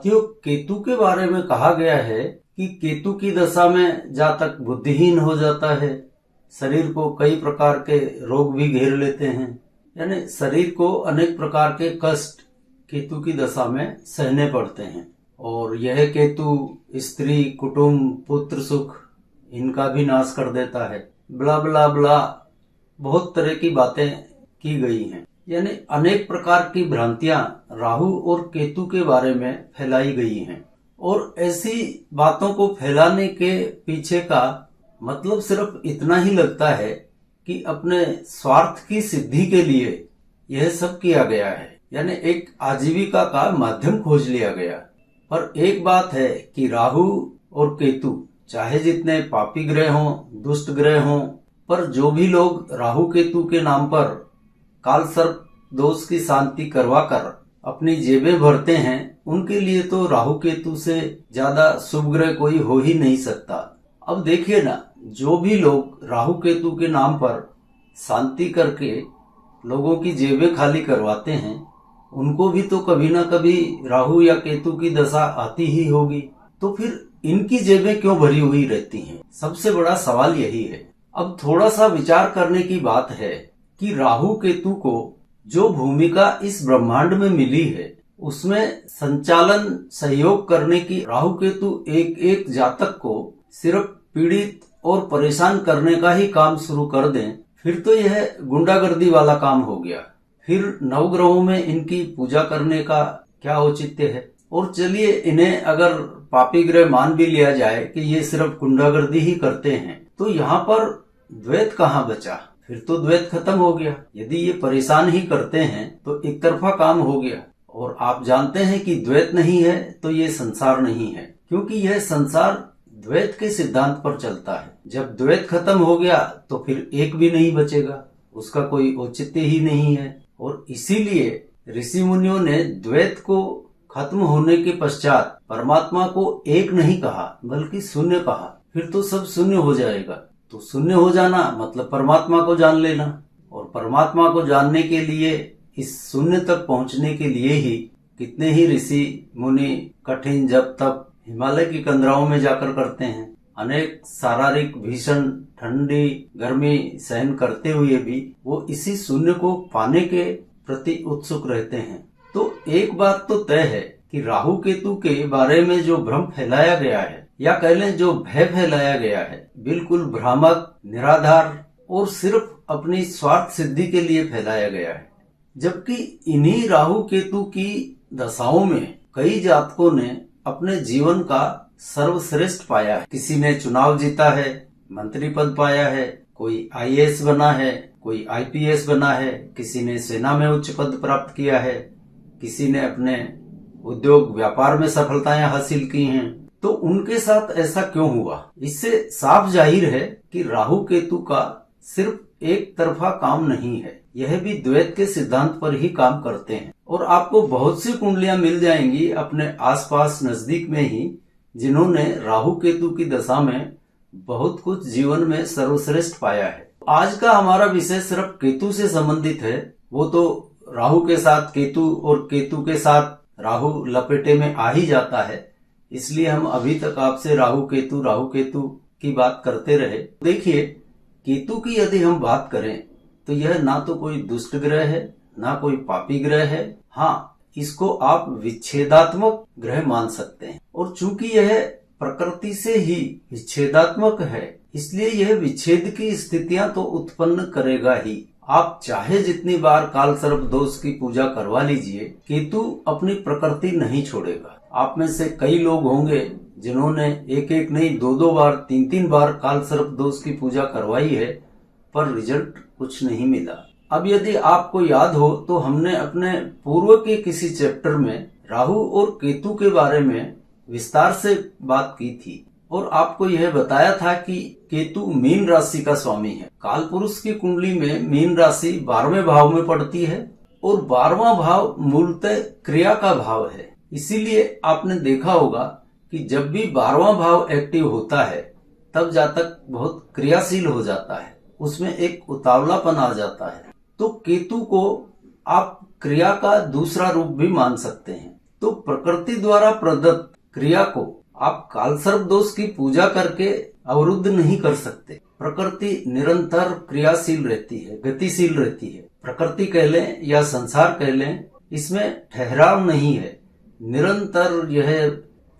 साथियों, केतु के बारे में कहा गया है कि केतु की दशा में जातक बुद्धिहीन हो जाता है, शरीर को कई प्रकार के रोग भी घेर लेते हैं। यानी शरीर को अनेक प्रकार के कष्ट केतु की दशा में सहने पड़ते हैं। और यह केतु स्त्री, कुटुंब, पुत्र सुख इनका भी नाश कर देता है। ब्ला ब्ला ब्ला बहुत तरह की बातें की गई हैं। यानी अनेक प्रकार की भ्रांतियां राहु और केतु के बारे में फैलाई गई हैं। और ऐसी बातों को फैलाने के पीछे का मतलब सिर्फ इतना ही लगता है कि अपने स्वार्थ की सिद्धि के लिए यह सब किया गया है। यानी एक आजीविका का माध्यम खोज लिया गया। पर एक बात है कि राहु और केतु चाहे जितने पापी ग्रह हों, दुष्ट ग्रह हों, पर जो भी लोग राहु केतु के नाम पर काल सर्प दोष की शांति करवाकर अपनी जेबें भरते हैं, उनके लिए तो राहु केतु से ज्यादा शुभ ग्रह कोई हो ही नहीं सकता। अब देखिए ना, जो भी लोग राहु केतु के नाम पर शांति करके लोगों की जेबें खाली करवाते हैं, उनको भी तो कभी ना कभी राहु या केतु की दशा आती ही होगी। तो फिर इनकी जेबें क्यों भरी हुई रहती हैं? सबसे बड़ा सवाल यही है। अब थोड़ा सा विचार करने की बात है कि राहु केतु को जो भूमिका इस ब्रह्मांड में मिली है, उसमें संचालन सहयोग करने की राहु केतु एक एक जातक को सिर्फ पीड़ित और परेशान करने का ही काम शुरू कर दें, फिर तो यह गुंडागर्दी वाला काम हो गया। फिर नवग्रहों में इनकी पूजा करने का क्या औचित्य है? और चलिए, इन्हें अगर पापी ग्रह मान भी लिया जाए कि ये सिर्फ गुंडागर्दी ही करते हैं, तो यहाँ पर द्वैत कहाँ बचा? फिर तो द्वैत खत्म हो गया। यदि ये परेशान ही करते हैं तो एक तरफा काम हो गया। और आप जानते हैं कि द्वैत नहीं है तो ये संसार नहीं है, क्योंकि यह संसार द्वैत के सिद्धांत पर चलता है। जब द्वैत खत्म हो गया तो फिर एक भी नहीं बचेगा, उसका कोई औचित्य ही नहीं है। और इसीलिए ऋषि मुनियों ने द्वैत को खत्म होने के पश्चात परमात्मा को एक नहीं कहा, बल्कि शून्य कहा। फिर तो सब शून्य हो जाएगा। तो शून्य हो जाना मतलब परमात्मा को जान लेना। और परमात्मा को जानने के लिए, इस शून्य तक पहुंचने के लिए ही कितने ही ऋषि मुनि कठिन जप तप हिमालय की कंदराओं में जाकर करते हैं। अनेक शारीरिक भीषण ठंडी गर्मी सहन करते हुए भी वो इसी शून्य को पाने के प्रति उत्सुक रहते हैं। तो एक बात तो तय है कि राहु केतु के बारे में जो भ्रम फैलाया गया है, या कह लें जो भय फैलाया गया है, बिल्कुल भ्रामक, निराधार और सिर्फ अपनी स्वार्थ सिद्धि के लिए फैलाया गया है। जबकि इन्हीं राहु केतु की दशाओं में कई जातकों ने अपने जीवन का सर्वश्रेष्ठ पाया है। किसी ने चुनाव जीता है, मंत्री पद पाया है, कोई आईएएस बना है, कोई आईपीएस बना है, किसी ने सेना में उच्च पद प्राप्त किया है, किसी ने अपने उद्योग व्यापार में सफलताएं हासिल की हैं। तो उनके साथ ऐसा क्यों हुआ? इससे साफ जाहिर है कि राहु केतु का सिर्फ एक तरफा काम नहीं है, यह भी द्वैत के सिद्धांत पर ही काम करते हैं। और आपको बहुत सी कुंडलियां मिल जाएंगी अपने आसपास नजदीक में ही, जिन्होंने राहु केतु की दशा में बहुत कुछ जीवन में सर्वश्रेष्ठ पाया है। आज का हमारा विषय सिर्फ केतु से संबंधित है। वो तो राहु के साथ केतु और केतु के साथ राहु लपेटे में आ ही जाता है, इसलिए हम अभी तक आपसे राहु केतु की बात करते रहे। देखिए, केतु की यदि हम बात करें तो यह ना तो कोई दुष्ट ग्रह है, ना कोई पापी ग्रह है। हाँ, इसको आप विच्छेदात्मक ग्रह मान सकते हैं। और चूंकि यह प्रकृति से ही विच्छेदात्मक है, इसलिए यह विच्छेद की स्थितियां तो उत्पन्न करेगा ही। आप चाहे जितनी बार काल सर्प दोष की पूजा करवा लीजिए, केतु अपनी प्रकृति नहीं छोड़ेगा। आप में से कई लोग होंगे जिन्होंने एक एक नहीं, दो दो बार, तीन तीन बार काल सर्प दोष की पूजा करवाई है, पर रिजल्ट कुछ नहीं मिला। अब यदि आपको याद हो तो हमने अपने पूर्व के किसी चैप्टर में राहु और केतु के बारे में विस्तार से बात की थी और आपको यह बताया था कि केतु मीन राशि का स्वामी है। काल पुरुष की कुंडली में मीन राशि 12वें भाव में पड़ती है और 12वां भाव मूलतः क्रिया का भाव है। इसीलिए आपने देखा होगा कि जब भी 12वां भाव एक्टिव होता है तब जातक बहुत क्रियाशील हो जाता है, उसमें एक उतावलापन आ जाता है। तो केतु को आप क्रिया का दूसरा रूप भी मान सकते हैं। तो प्रकृति द्वारा प्रदत्त क्रिया को आप कालसर्प दोष की पूजा करके अवरुद्ध नहीं कर सकते। प्रकृति निरंतर क्रियाशील रहती है, गतिशील रहती है। प्रकृति कह लें या संसार कह लें, इसमें ठहराव नहीं है। निरंतर यह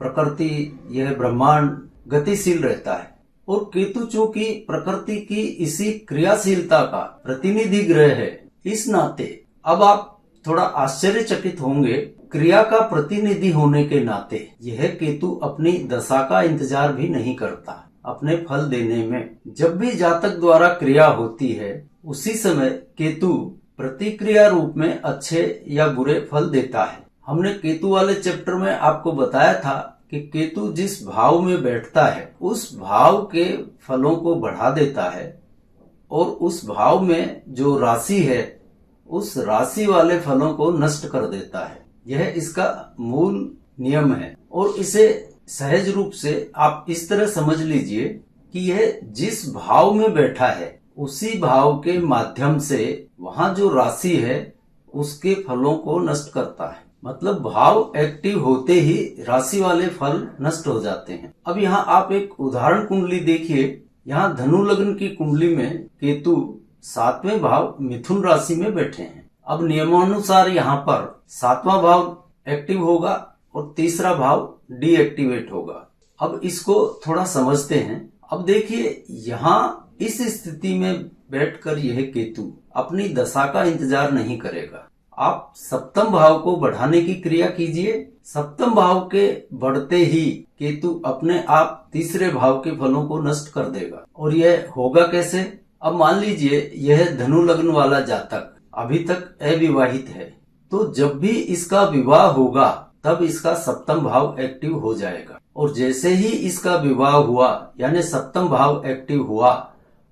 प्रकृति, यह ब्रह्मांड गतिशील रहता है। और केतु चूंकि प्रकृति की इसी क्रियाशीलता का प्रतिनिधि ग्रह है, इस नाते अब आप थोड़ा आश्चर्यचकित होंगे, क्रिया का प्रतिनिधि होने के नाते यह केतु अपनी दशा का इंतजार भी नहीं करता अपने फल देने में। जब भी जातक द्वारा क्रिया होती है, उसी समय केतु प्रतिक्रिया रूप में अच्छे या बुरे फल देता है। हमने केतु वाले चैप्टर में आपको बताया था कि केतु जिस भाव में बैठता है, उस भाव के फलों को बढ़ा देता है और उस भाव में जो राशि है, उस राशि वाले फलों को नष्ट कर देता है। यह इसका मूल नियम है। और इसे सहज रूप से आप इस तरह समझ लीजिए कि यह जिस भाव में बैठा है, उसी भाव के माध्यम से वहां जो राशि है उसके फलों को नष्ट करता है। मतलब भाव एक्टिव होते ही राशि वाले फल नष्ट हो जाते हैं। अब यहाँ आप एक उदाहरण कुंडली देखिए। यहाँ धनु लग्न की कुंडली में केतु 7वें भाव मिथुन राशि में बैठे हैं। अब नियमानुसार यहाँ पर 7वां भाव एक्टिव होगा और तीसरा भाव डीएक्टिवेट होगा। अब इसको थोड़ा समझते हैं। अब देखिए, यहाँ इस स्थिति में बैठकर यह केतु अपनी दशा का इंतजार नहीं करेगा। आप सप्तम भाव को बढ़ाने की क्रिया कीजिए। सप्तम भाव के बढ़ते ही केतु अपने आप तीसरे भाव के फलों को नष्ट कर देगा। और यह होगा कैसे? अब मान लीजिए यह धनु लग्न वाला जातक अभी तक अविवाहित है, तो जब भी इसका विवाह होगा तब इसका सप्तम भाव एक्टिव हो जाएगा। और जैसे ही इसका विवाह हुआ, यानी सप्तम भाव एक्टिव हुआ,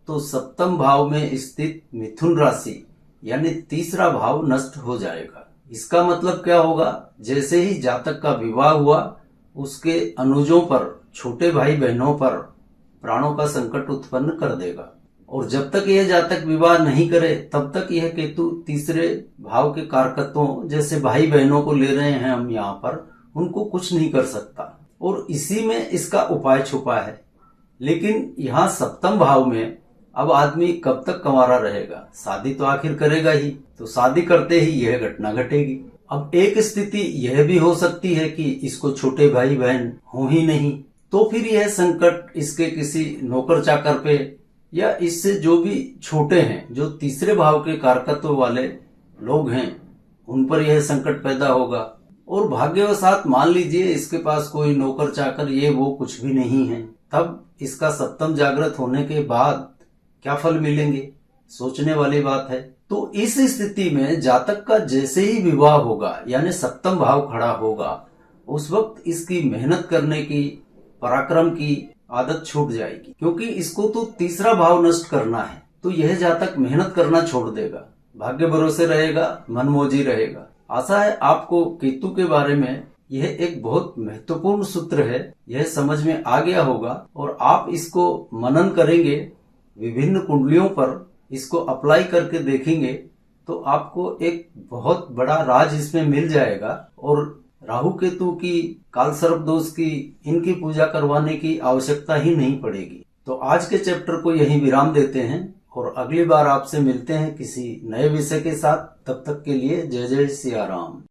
तो सप्तम भाव में स्थित मिथुन राशि यानी तीसरा भाव नष्ट हो जाएगा। इसका मतलब क्या होगा? जैसे ही जातक का विवाह हुआ, उसके अनुजों पर, छोटे भाई बहनों पर प्राणों का संकट उत्पन्न कर देगा। और जब तक यह जातक विवाह नहीं करे, तब तक यह केतु तीसरे भाव के कारकत्वों, जैसे भाई बहनों को ले रहे हैं हम यहाँ पर, उनको कुछ नहीं कर सकता। और इसी में इसका उपाय छुपा है। लेकिन यहाँ सप्तम भाव में अब आदमी कब तक कंवारा रहेगा? शादी तो आखिर करेगा ही, तो शादी करते ही यह घटना घटेगी। अब एक स्थिति यह भी हो सकती है कि इसको छोटे भाई बहन हो ही नहीं, तो फिर यह संकट इसके किसी नौकर चाकर पे या इससे जो भी छोटे हैं, जो तीसरे भाव के कारकत्व वाले लोग हैं, उन पर यह संकट पैदा होगा। और भाग्यवशात मान लीजिए इसके पास कोई नौकर चाकर ये वो कुछ भी नहीं है, तब इसका सप्तम जागृत होने के बाद क्या फल मिलेंगे? सोचने वाली बात है। तो इस स्थिति में जातक का जैसे ही विवाह होगा, यानी सप्तम भाव खड़ा होगा, उस वक्त इसकी मेहनत करने की, पराक्रम की आदत छूट जाएगी। क्योंकि इसको तो तीसरा भाव नष्ट करना है, तो यह जातक मेहनत करना छोड़ देगा, भाग्य भरोसे रहेगा, मनमौजी रहेगा। आशा है आपको केतु के बारे में यह एक बहुत महत्वपूर्ण सूत्र है, यह समझ में आ गया होगा। और आप इसको मनन करेंगे, विभिन्न कुंडलियों पर इसको अप्लाई करके देखेंगे, तो आपको एक बहुत बड़ा राज इसमें मिल जाएगा। और राहु केतु की, कालसर्प दोष की, इनकी पूजा करवाने की आवश्यकता ही नहीं पड़ेगी। तो आज के चैप्टर को यहीं विराम देते हैं और अगली बार आपसे मिलते हैं किसी नए विषय के साथ। तब तक के लिए जय जय सिया राम।